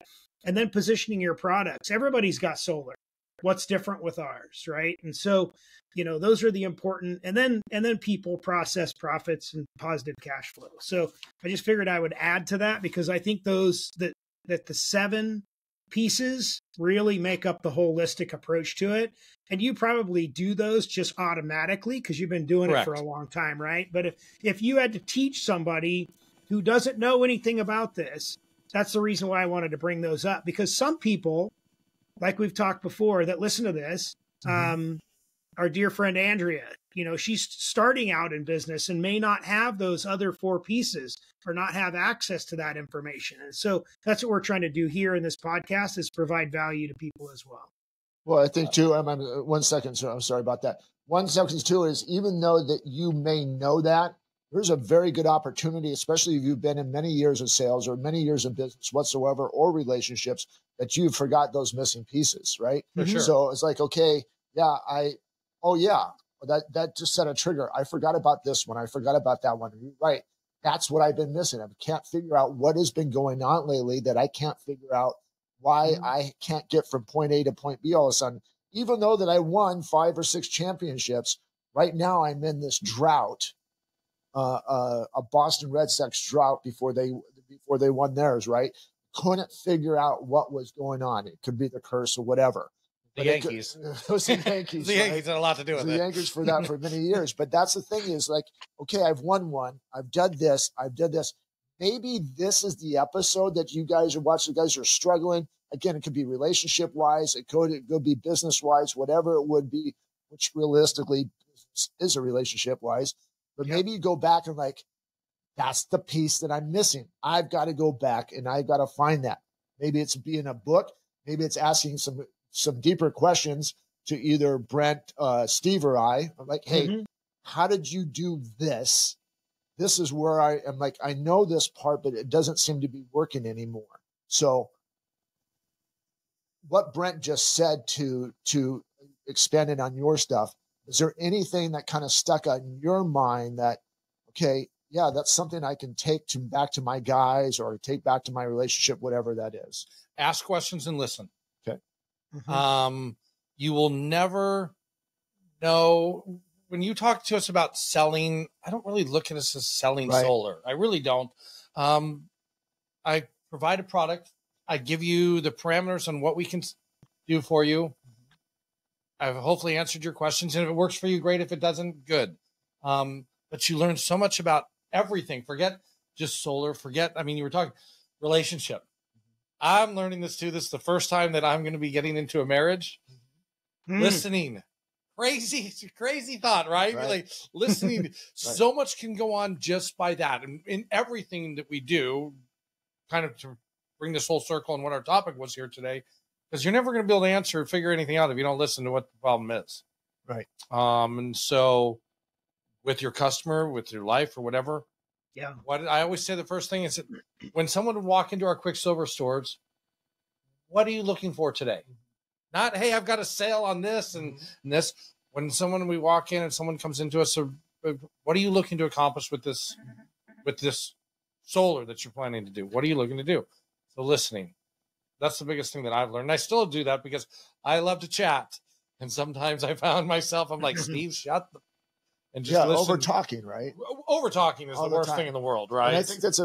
and then positioning your products. Everybody's got solar. What's different with ours, right? And so, those are the important, and then people, process, profits, and positive cash flow. So I just figured I would add to that, because I think that the 7 pieces really make up the holistic approach to it. And you probably do those just automatically because you've been doing Correct. it for a long time, right? But if you had to teach somebody who doesn't know anything about this, that's the reason why I wanted to bring those up, because some people, like we've talked before, that listen to this, our dear friend Andrea, she's starting out in business and may not have those other 4 pieces or not have access to that information. And so that's what we're trying to do here in this podcast, is provide value to people as well. Well, I think too, 1 second, so I'm sorry about that. 1 second too is, even though that you may know that, there's a very good opportunity, especially if you've been in many years of sales or many years of business whatsoever, or relationships, that you forgot those missing pieces, right? For sure. So it's like, okay, yeah, that just set a trigger. I forgot about this one. I forgot about that one. You're right. That's what I've been missing. I can't figure out what has been going on lately, that I can't figure out why I can't get from point A to point B all of a sudden. Even though that I won 5 or 6 championships, right now I'm in this drought, a Boston Red Sox drought before they won theirs, right? Couldn't figure out what was going on. It could be the curse or whatever. The Yankees. It was the Yankees. The Yankees had a lot to do with it. The Yankees for that for many years. But that's the thing, is like, okay, I've won one. I've done this. Maybe this is the episode that you guys are watching. You guys are struggling. Again, it could be relationship wise. It could be business wise, whatever it would be, which realistically is a relationship wise. But maybe you go back and like, that's the piece that I'm missing. I've got to go back and I've got to find that. Maybe it's being a book. Maybe it's asking some deeper questions to either Brent, Steve, or I. I'm like, hey, how did you do this? This is where I am like, I know this part, but it doesn't seem to be working anymore. So what Brent just said to expand it on your stuff, is there anything that kind of stuck on your mind that, okay, yeah, that's something I can take back to my guys, or take back to my relationship, whatever that is? Ask questions and listen. Okay. You will never know. When you talk to us about selling, I don't really look at us as selling solar. I really don't. I provide a product. I give you the parameters on what we can do for you. I've hopefully answered your questions. And if it works for you, great. If it doesn't, good. But you learn so much about everything. Forget just solar. You were talking relationship. I'm learning this too. This is the first time that I'm going to be getting into a marriage. Listening. Crazy thought, right? Like listening. So much can go on just by that. And in everything that we do, kind of to bring this full circle on what our topic was here today, because you're never going to be able to answer or figure anything out if you don't listen to what the problem is. Right. And so with your customer, with your life or whatever. Yeah. What I always say, the first thing is, when someone would walk into our quick silver stores, what are you looking for today? Not, hey, I've got a sale on this and this. When we walk in and someone comes into us, what are you looking to accomplish with this solar that you're planning to do? What are you looking to do? So listening. That's the biggest thing that I've learned. And I still do that because I love to chat. And sometimes I found myself, I'm like, Steve, shut the... And just listen. Over talking, right? Over talking is the worst thing in the world, right? And I think that's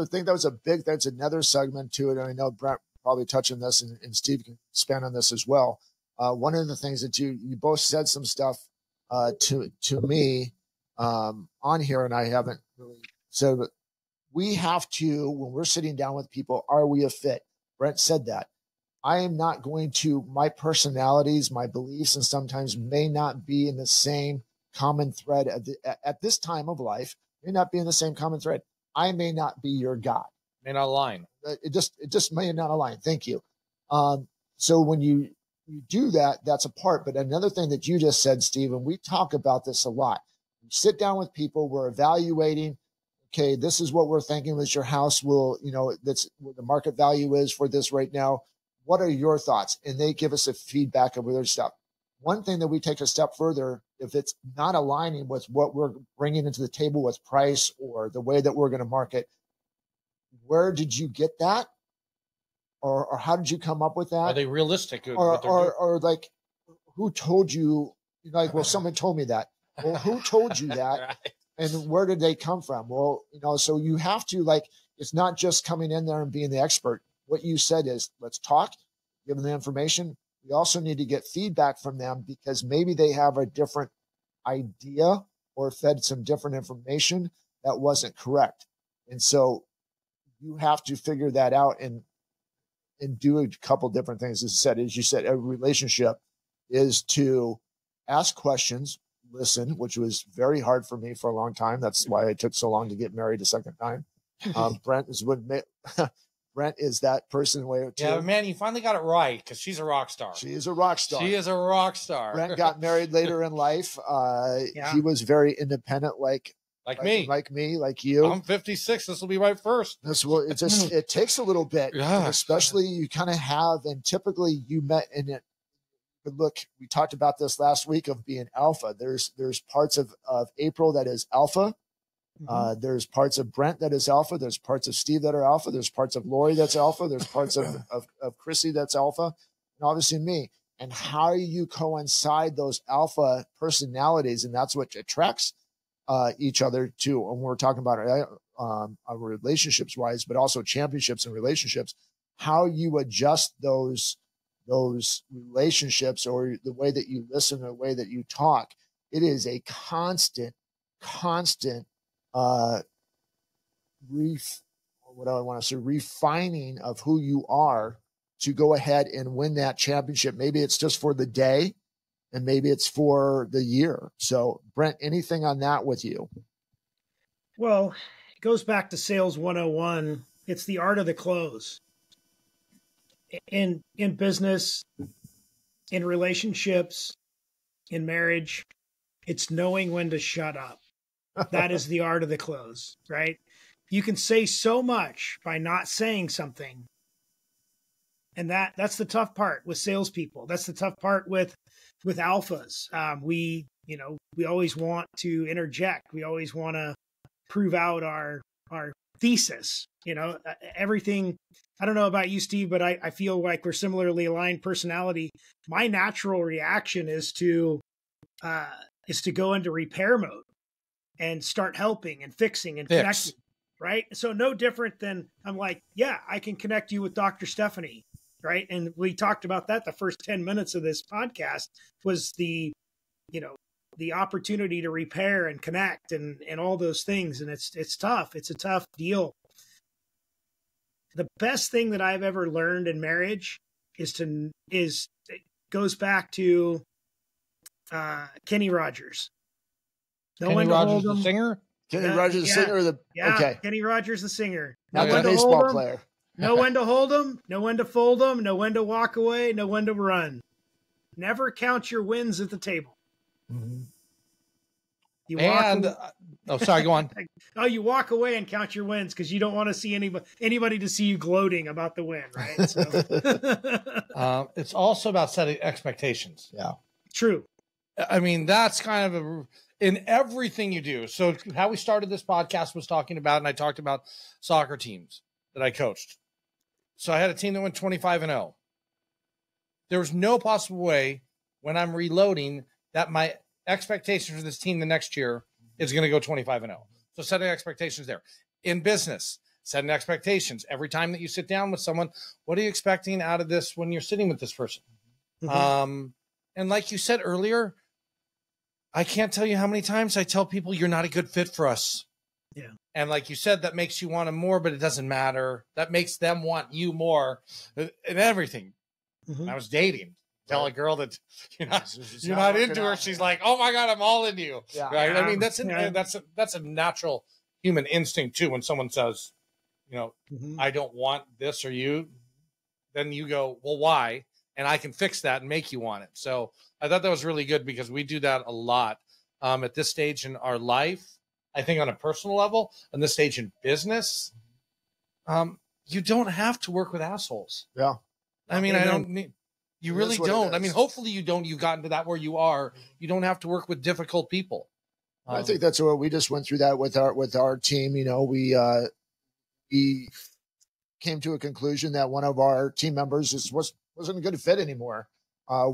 another segment to it. And I know Brent probably touched on this, and Steve can expand on this as well. One of the things that you both said some stuff to me on here, and I haven't really said, but we have to, when we're sitting down with people, are we a fit? Brent said that. I am not going to, my personalities, my beliefs, and sometimes may not be in the same common thread at this time of life, may not be in the same common thread. I may not be your guy. May not align. It just may not align. Thank you. So when you do that, that's a part. But another thing that you just said, Steve, and we talk about this a lot. We sit down with people, we're evaluating, okay, this is what we're thinking is your house will, that's what the market value is for this right now. What are your thoughts? And they give us a feedback of their stuff. one thing that we take a step further, if it's not aligning with what we're bringing into the table with price or the way that we're going to market, where did you get that? Or how did you come up with that? Are they realistic? Or like, who told you? Like, well, someone told me that. Well, who told you that? Right. And where did they come from? Well, so you have to, like, it's not just coming in there and being the expert. What you said is, let's talk, give them the information. We also need to get feedback from them because maybe they have a different idea or fed some different information that wasn't correct. And so you have to figure that out and do a couple different things. As you said, a relationship is to ask questions, listen, which was very hard for me for a long time. That's why it took so long to get married a second time. Brent is that person way too. Yeah, man, you finally got it right because she's a rock star. She is a rock star. She is a rock star. Brent got married later in life. He was very independent, like me, like you. I'm 56. This will be my first. It takes a little bit, especially you kind of have, and typically you met in it. But look, we talked about this last week of being alpha. There's parts of April that is alpha. There's parts of Brent that is alpha. There's parts of Steve that are alpha. There's parts of Lori that's alpha. There's parts of Chrissy that's alpha, and obviously me. And how you coincide those alpha personalities, and that's what attracts each other too. And we're talking about relationships wise, but also championships and relationships. How you adjust those relationships, or the way that you listen, or the way that you talk. It is a constant refining of who you are to go ahead and win that championship. Maybe it's just for the day, and maybe it's for the year. So, Brent, anything on that with you? Well, it goes back to sales 101. It's the art of the close. In business, in relationships, in marriage, it's knowing when to shut up. That is the art of the close, right? You can say so much by not saying something. And that's the tough part with salespeople. That's the tough part with alphas. We always want to interject. We always want to prove out our thesis. Everything. I don't know about you, Steve, but I feel like we're similarly aligned personality. My natural reaction is to go into repair mode and start helping and fixing and connecting, right? So no different than I'm like, yeah, I can connect you with Dr. Stephanie, right? And we talked about that. The first 10 minutes of this podcast was the opportunity to repair and connect and all those things. And it's tough. It's a tough deal. The best thing that I've ever learned in marriage it goes back to Kenny Rogers. Kenny Rogers, the singer? Kenny Rogers, the singer? Okay. Kenny Rogers, the singer. Not the baseball player. Know when to hold them, know when to fold them, know when to walk away, know when to run. Never count your wins at the table. Mm-hmm. Sorry, go on. You walk away and count your wins because you don't want to see anybody to see you gloating about the win, right? So. It's also about setting expectations. Yeah. True. I mean, that's kind of in everything you do. So how we started this podcast was talking about, and I talked about soccer teams that I coached. So I had a team that went 25-0. There was no possible way when I'm reloading that my expectations for this team the next year is going to go 25-0. So setting expectations there. In business, setting expectations. Every time that you sit down with someone, what are you expecting out of this when you're sitting with this person? Mm-hmm. And like you said earlier, I can't tell you how many times I tell people you're not a good fit for us. Yeah. And like you said, that makes you want them more, but it doesn't matter. That makes them want you more and everything. Mm-hmm. I was dating. Tell a girl that you're not into her. She's like, "Oh my God, I'm all into you." Yeah. Right? I mean, that's a natural human instinct too. When someone says, mm-hmm. I don't want this or you, then you go, well, why? And I can fix that and make you want it. So I thought that was really good because we do that a lot at this stage in our life. I think on a personal level, on this stage in business, you don't have to work with assholes. Yeah. I mean, I don't need. You really don't. I mean, hopefully you don't. You've gotten to that where you are. You don't have to work with difficult people. I think that's what we just went through that with our team. You know, we came to a conclusion that one of our team members wasn't a good fit anymore.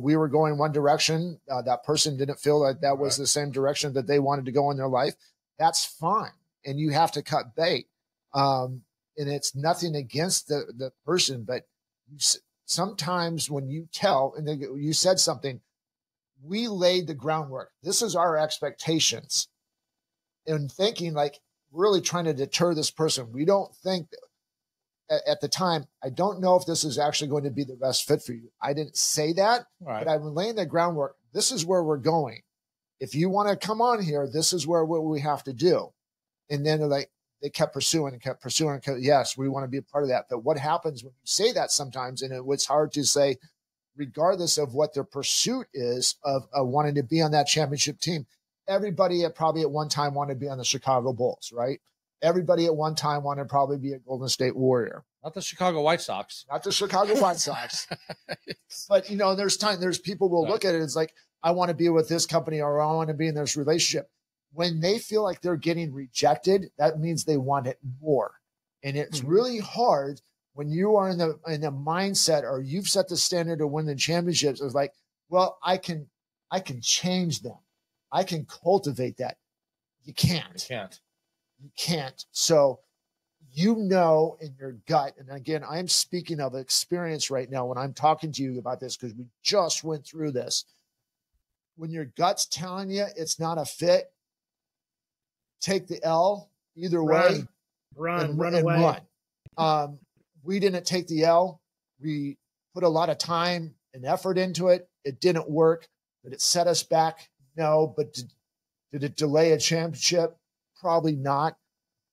We were going one direction. That person didn't feel like that was the same direction that they wanted to go in their life. That's fine. And you have to cut bait. And it's nothing against the person, but sometimes when you tell, and you said something, we laid the groundwork. This is our expectations. And thinking like, really trying to deter this person. We don't think at the time, I don't know if this is actually going to be the best fit for you. I didn't say that, but I'm laying the groundwork. This is where we're going. If you want to come on here, this is what we have to do. And then they kept pursuing and kept pursuing. Yes, we want to be a part of that. But what happens when you say that sometimes, and it's hard to say, regardless of what their pursuit is of wanting to be on that championship team, everybody probably at one time wanted to be on the Chicago Bulls, right? Everybody at one time wanted to probably be a Golden State Warrior. Not the Chicago White Sox. Not the Chicago White Sox. But, you know, there's people will look at it. It's like, I want to be with this company or I want to be in this relationship. When they feel like they're getting rejected, that means they want it more. And it's really hard when you are in the mindset or you've set the standard to win the championships. It's like, well, I can change them. I can cultivate that. You can't. You can't. So, you know, in your gut, and again, I'm speaking of experience right now when I'm talking to you about this because we just went through this. When your gut's telling you it's not a fit, take the L either way. Run away. We didn't take the L. We put a lot of time and effort into it. It didn't work. Did it set us back? No. But did it delay a championship? Probably not.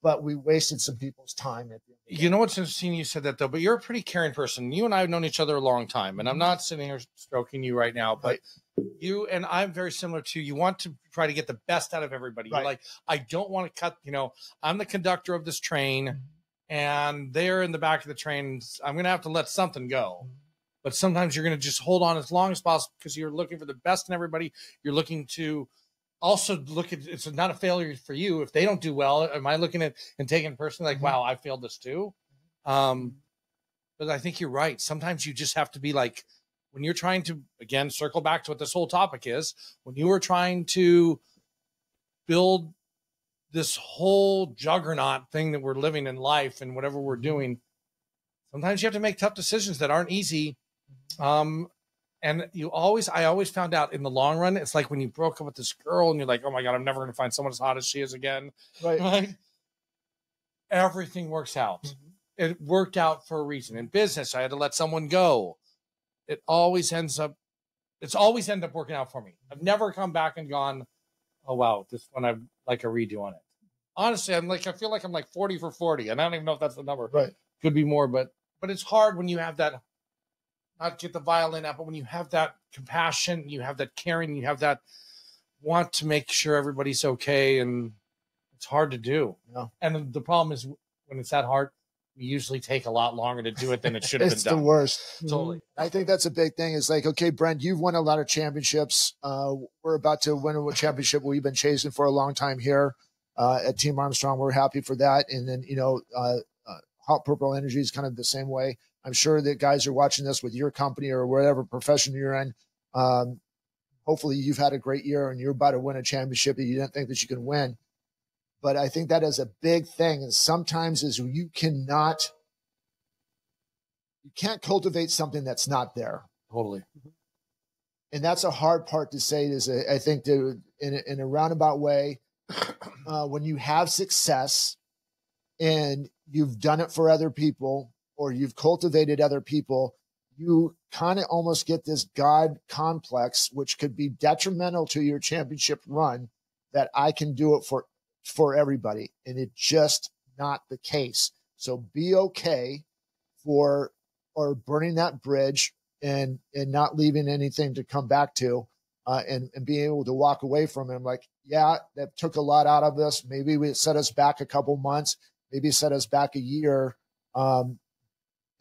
But we wasted some people's time at the end. You know what's interesting? You said that though, but you're a pretty caring person. You and I have known each other a long time, and I'm not sitting here stroking you right now, but you and I'm very similar to you. Want to try to get the best out of everybody. You're like, I don't want to cut. You know, I'm the conductor of this train, and they're in the back of the train. I'm going to have to let something go, but sometimes you're going to just hold on as long as possible because you're looking for the best in everybody. You're looking to also look at it's not a failure for you if they don't do well. Am I looking at and taking it personally like, wow, I failed this too? But I think you're right. Sometimes you just have to be like, when you're trying to, again, circle back to what this whole topic is, when you are trying to build this whole juggernaut thing that we're living in life and whatever we're doing, sometimes you have to make tough decisions that aren't easy. And I always found out in the long run, it's like when you broke up with this girl and you're like, oh my God, I'm never going to find someone as hot as she is again. Right? Everything works out. It worked out for a reason. In business, I had to let someone go. It's always ended up working out for me. I've never come back and gone, oh wow, this one I'd like a redo on it. Honestly, I feel like I'm like 40 for 40, and I don't even know if that's the number. Right. Could be more, but it's hard when you have that. Not get the violin out, but when you have that compassion, you have that caring, you have that want to make sure everybody's okay, and it's hard to do. Yeah. And the problem is when it's that hard, we usually take a lot longer to do it than it should have been done. It's the worst. Totally. I think that's a big thing. It's like, okay, Brent, you've won a lot of championships. We're about to win a championship we've been chasing for a long time here at Team Armstrong. We're happy for that. And then, Hot Purple Energy is kind of the same way. I'm sure that guys are watching this with your company or whatever profession you're in. Hopefully you've had a great year and you're about to win a championship that you didn't think that you can win. But I think that is a big thing. And sometimes is you can't cultivate something that's not there. Totally. And that's a hard part to say is I think in a roundabout way, when you have success and you've done it for other people, or you've cultivated other people, you kind of almost get this God complex, which could be detrimental to your championship run, that I can do it for everybody. And it's just not the case. So be okay or burning that bridge and not leaving anything to come back to, and being able to walk away from it. I'm like, yeah, that took a lot out of us. Maybe it set us back a couple months, maybe set us back a year.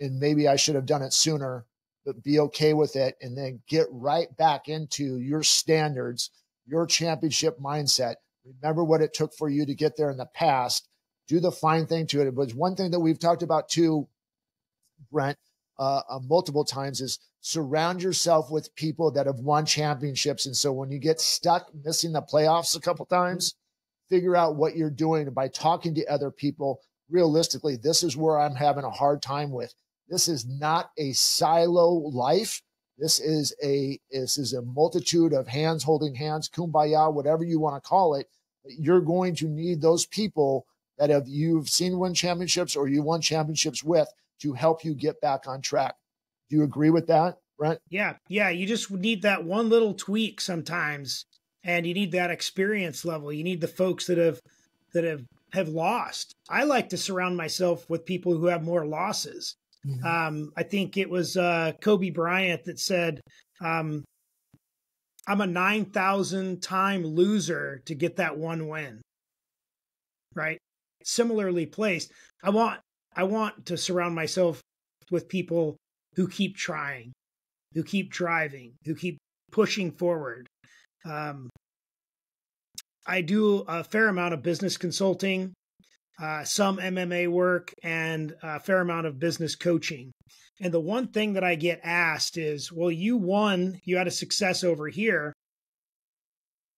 And maybe I should have done it sooner. but be okay with it, and then get right back into your standards, your championship mindset. Remember what it took for you to get there in the past. Do the fine thing to it. But one thing that we've talked about too, Brent, multiple times, is surround yourself with people that have won championships. And so when you get stuck missing the playoffs a couple times, figure out what you're doing. And by talking to other people, realistically, this is where I'm having a hard time with. This is not a silo life. This is a multitude of hands holding hands, kumbaya, whatever you want to call it. You're going to need those people that you've seen win championships or you won championships with to help you get back on track. Do you agree with that, Brent? Yeah. You just need that one little tweak sometimes, and you need that experience level. You need the folks that have lost. I like to surround myself with people who have more losses. Mm-hmm. I think it was Kobe Bryant that said, I'm a 9,000 time loser to get that one win. Right? Similarly placed. I want to surround myself with people who keep trying, who keep driving, who keep pushing forward. I do a fair amount of business consulting, some MMA work, and a fair amount of business coaching. And the one thing that I get asked is, well, you won, you had a success over here.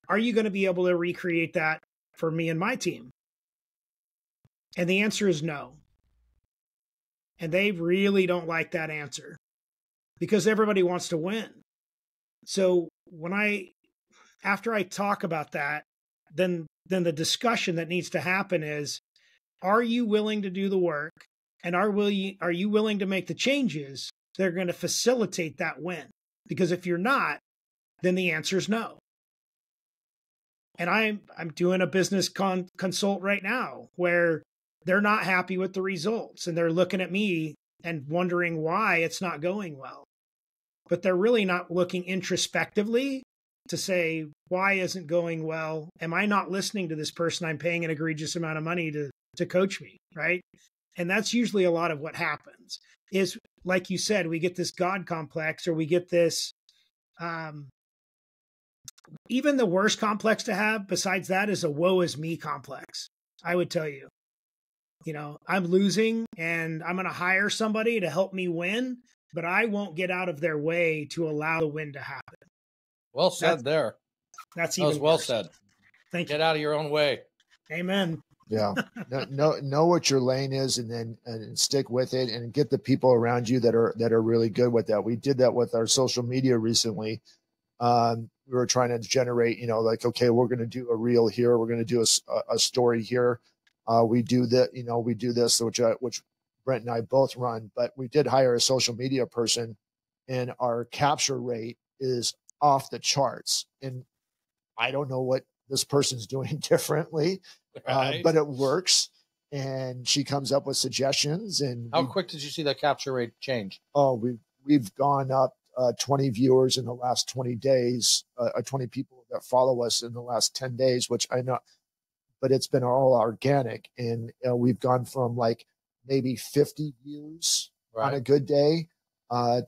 Are you going to be able to recreate that for me and my team? And the answer is no. And they really don't like that answer because everybody wants to win. So after I talk about that, then the discussion that needs to happen is, are you willing to do the work? And are you willing to make the changes that are going to facilitate that win? Because if you're not, then the answer is no. And I'm doing a business consult right now where they're not happy with the results and they're looking at me and wondering why it's not going well. But they're really not looking introspectively to say, why isn't going well? Am I not listening to this person I'm paying an egregious amount of money to coach me, right? And that's usually a lot of what happens is, like you said, we get this God complex, or we get this, even the worst complex to have besides that is a woe is me complex. I would tell you, I'm losing and I'm going to hire somebody to help me win, but I won't get out of their way to allow the win to happen. Well said there. That's even well worse. said. Thank you. Get out of your own way. Amen. Yeah. Know what your lane is, and stick with it, and get the people around you that are really good with that. We did that with our social media recently. We were trying to generate, okay, we're going to do a reel here. We're going to do a story here. We do that, we do this, which Brent and I both run, but we did hire a social media person, and our capture rate is off the charts. And I don't know what this person's doing differently, right. But it works. And she comes up with suggestions. And how quick did you see that capture rate change? Oh, we've gone up 20 viewers in the last 20 days, 20 people that follow us in the last 10 days, which I know, but it's been all organic. And we've gone from like maybe 50 views on a good day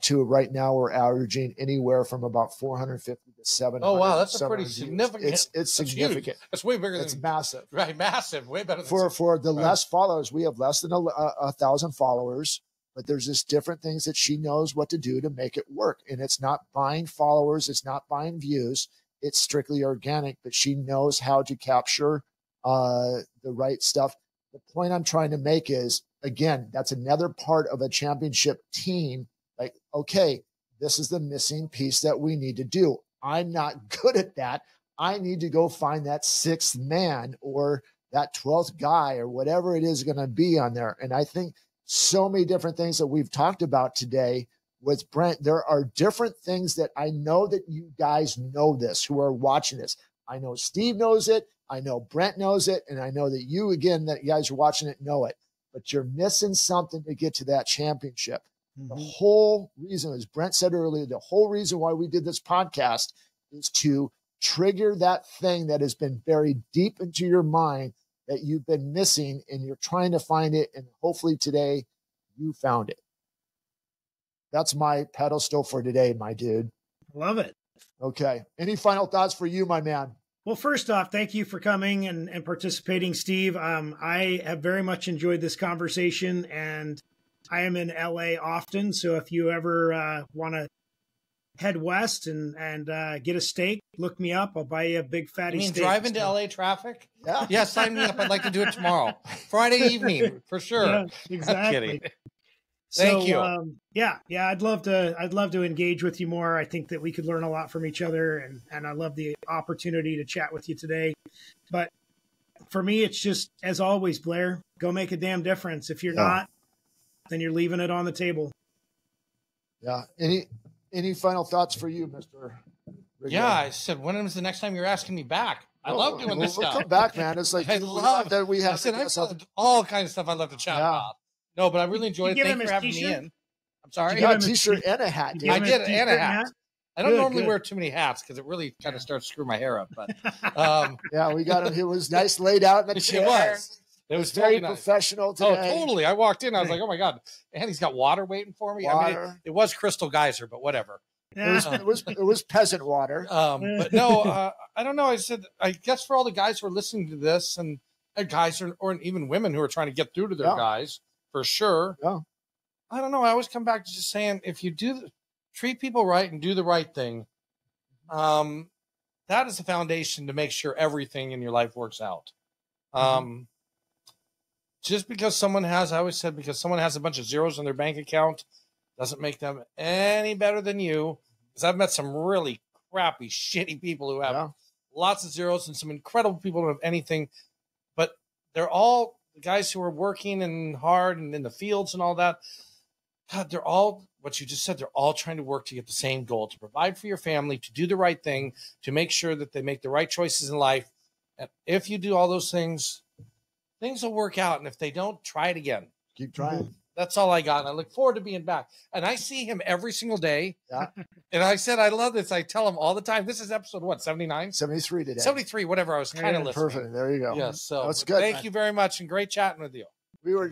to right now we're averaging anywhere from about 450 to 700. Oh, wow. That's a pretty significant. It's significant. Huge. That's way bigger than it's massive. Right. Massive. Way better than for the less followers. We have less than 1,000 followers, but there's just different things that she knows what to do to make it work. And it's not buying followers. It's not buying views. It's strictly organic, but she knows how to capture the right stuff. The point I'm trying to make is, again, that's another part of a championship team. Like, okay, this is the missing piece that we need to do. I'm not good at that. I need to go find that sixth man or that 12th guy or whatever it is going to be on there. And I think so many different things that we've talked about today with Brent, there are different things that I know that you guys know this, who are watching this. I know Steve knows it. I know Brent knows it. And I know that you, again, that you guys are watching it, know it. But you're missing something to get to that championship. The whole reason, as Brent said earlier, the whole reason why we did this podcast is to trigger that thing that has been buried deep into your mind that you've been missing, and you're trying to find it. And hopefully today you found it. That's my pedestal for today, my dude. Love it. Okay. Any final thoughts for you, my man? Well, first off, thank you for coming and participating, Steve. I have very much enjoyed this conversation, and I am in LA often. So if you ever want to head west and get a steak, look me up. I'll buy you a big fatty You mean steak. drive into LA traffic? Yeah. Yeah, sign me up. I'd like to do it tomorrow. Friday evening, for sure. Yeah, I'm exactly. kidding. Thank you. Yeah, I'd love to engage with you more. I think that we could learn a lot from each other, and I love the opportunity to chat with you today. But for me, it's just, as always, Blair, go make a damn difference. If you're not, then you're leaving it on the table. Yeah. Any final thoughts for you, Mr. Riggle? Yeah, I said, when is the next time you're asking me back? I love doing this stuff. We'll come back, man. It's like I love that we have. I said, I have all kinds of stuff I'd love to chat about. No, but I really enjoyed it. Thanks for having me in. I'm sorry. You got a t-shirt and a hat, dude. I did, and a hat. I don't normally wear too many hats because it really kind of starts to screw my hair up. But yeah, we got him. It was nice laid out in the chair. It was very totally professional today. Oh, totally. I walked in. I was like, oh, my God. And he's got water waiting for me. I mean, it was Crystal Geyser, but whatever. It was peasant water. But no, I don't know. I said, I guess for all the guys who are listening to this and guys or even women who are trying to get through to their guys, for sure. Yeah. I don't know. I always come back to just saying, if you treat people right and do the right thing, that is the foundation to make sure everything in your life works out. Just because someone has, I always said, because someone has a bunch of zeros in their bank account doesn't make them any better than you. Because I've met some really crappy, shitty people who have lots of zeros and some incredible people who have anything, but they're all the guys who are working and hard and in the fields and all that. God, they're all, what you just said, they're all trying to work to get the same goal, to provide for your family, to do the right thing, to make sure that they make the right choices in life. And if you do all those things, things will work out. And if they don't, try it again. Keep trying. That's all I got. And I look forward to being back. And I see him every single day. Yeah. And I said, I love this. I tell him all the time. This is episode, what, 79? 73 today. 73, whatever. I was kind of listening. Perfect. There you go. Yes. So that's good. Thank you very much. And great chatting with you. We're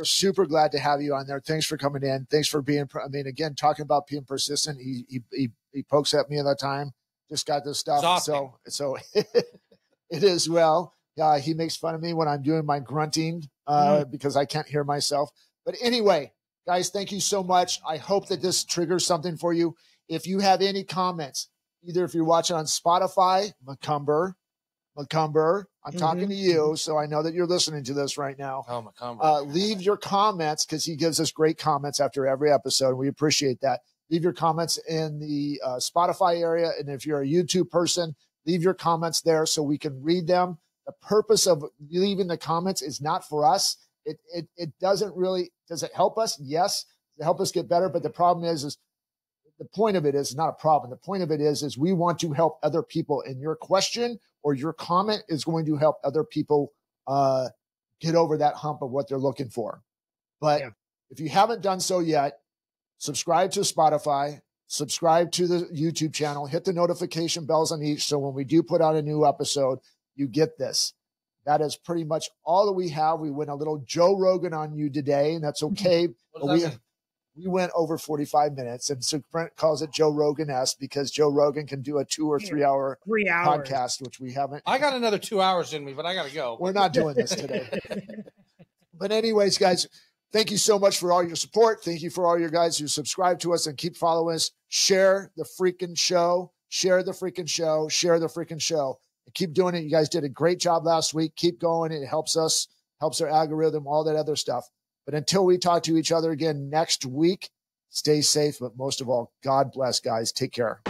super glad to have you on there. Thanks for coming in. Thanks for being, I mean, again, talking about being persistent. He pokes at me all the time. Just got this stuff. Exhausting. So it is well. He makes fun of me when I'm doing my grunting because I can't hear myself. But anyway, guys, thank you so much. I hope that this triggers something for you. If you have any comments, either if you're watching on Spotify, Macumber, I'm talking to you, so I know that you're listening to this right now. Oh, Macumber. Leave your comments, because he gives us great comments after every episode, and we appreciate that. Leave your comments in the Spotify area, and if you're a YouTube person, leave your comments there so we can read them. The purpose of leaving the comments is not for us. It doesn't really, does it help us? Yes, to help us get better. But the problem is the point of it is not a problem. The point of it is we want to help other people, and your question or your comment is going to help other people get over that hump of what they're looking for. But if you haven't done so yet, subscribe to Spotify, subscribe to the YouTube channel, hit the notification bells on each. So when we do put out a new episode, you get this. That is pretty much all that we have. We went a little Joe Rogan on you today, and that's okay. We went over 45 minutes, and so Brent calls it Joe Rogan-esque because Joe Rogan can do a 2 or 3 hour podcast, which we haven't. I got another 2 hours in me, but I got to go. We're not doing this today. But anyways, guys, thank you so much for all your support. Thank you for all your guys who subscribe to us and keep following us. Share the freaking show. Share the freaking show. Share the freaking show. Keep doing it. You guys did a great job last week. Keep going. It helps us, helps our algorithm, all that other stuff. But until we talk to each other again next week, stay safe. But most of all, God bless, guys. Take care.